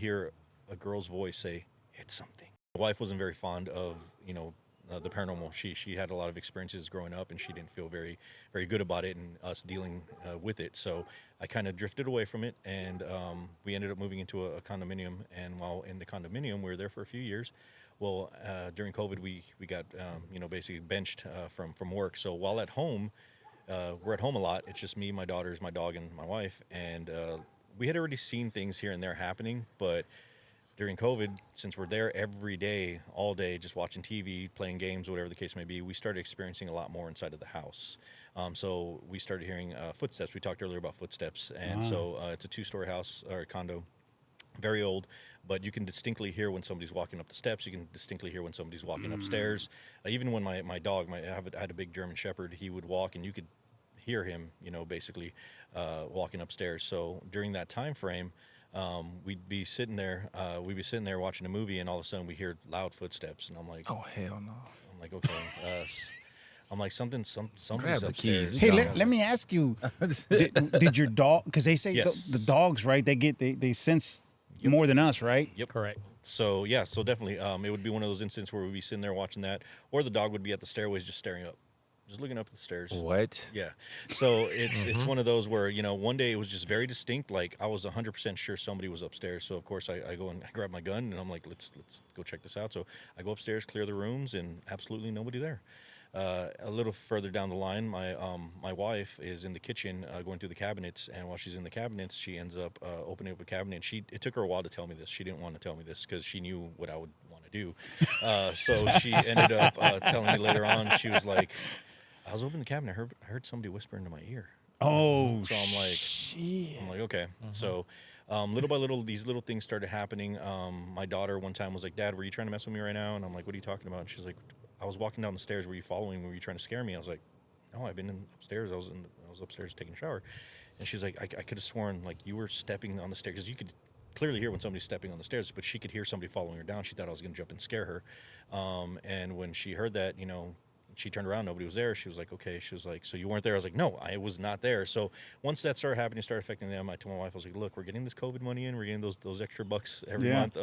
hear a girl's voice say, "Hit something." My wife wasn't very fond of, the paranormal. She had a lot of experiences growing up, and she didn't feel very good about it and us dealing with it. So I kind of drifted away from it, and we ended up moving into a condominium. And while in the condominium, we were there for a few years. Well, during COVID, we got basically benched from work. So while at home, we're at home a lot. It's just me, my daughters, my dog, and my wife. And we had already seen things here and there happening, but during COVID, since we're there every day, all day, just watching TV, playing games, whatever the case may be, we started experiencing a lot more inside of the house. So we started hearing footsteps. We talked earlier about footsteps. And so it's a 2-story house or condo, very old, but you can distinctly hear when somebody's walking up the steps. You can distinctly hear when somebody's walking upstairs. Even when my dog, I had a big German Shepherd, he would walk and you could hear him, basically walking upstairs. So during that time frame, we'd be sitting there watching a movie, and all of a sudden we hear loud footsteps, and I'm like, Oh hell no! I'm like, okay, I'm like somebody's Grab the keys. upstairs. Hey, No. let me ask you, did your dog, because they say Yes. the dogs, right, they sense more than us, right? Yep. Correct. So yeah, so definitely, it would be one of those instances where we'd be sitting there watching that, or the dog would be at the stairways just staring up, just looking up at the stairs. What? Yeah. So it's one of those where, one day it was just very distinct. Like I was 100% sure somebody was upstairs. So of course I go and I grab my gun and I'm like, let's go check this out. So I go upstairs, clear the rooms, and absolutely nobody there. A little further down the line, my wife is in the kitchen going through the cabinets, and while she's in the cabinets, she ends up opening up a cabinet. It took her a while to tell me this. She didn't want to tell me this because she knew what I would want to do. So she ended up telling me later on. She was like, I was opening the cabinet. I heard somebody whisper into my ear. Oh, So I'm like, okay. So little by little, these little things started happening. My daughter one time was like, Dad, were you trying to mess with me right now? And I'm like, what are you talking about? And she's like, I was walking down the stairs. Were you following me? Were you trying to scare me? I was like, no, I've been upstairs. I was upstairs taking a shower. And she's like, I could have sworn like you were stepping on the stairs, because you could clearly hear when somebody's stepping on the stairs, but she could hear somebody following her down. She thought I was going to jump and scare her. And when she heard that, she turned around, nobody was there. She was like, okay. She was like, so you weren't there? I was like, no, I was not there. So once that started happening, started affecting them, I told my wife, I was like, look, we're getting this COVID money in. We're getting those extra bucks every month.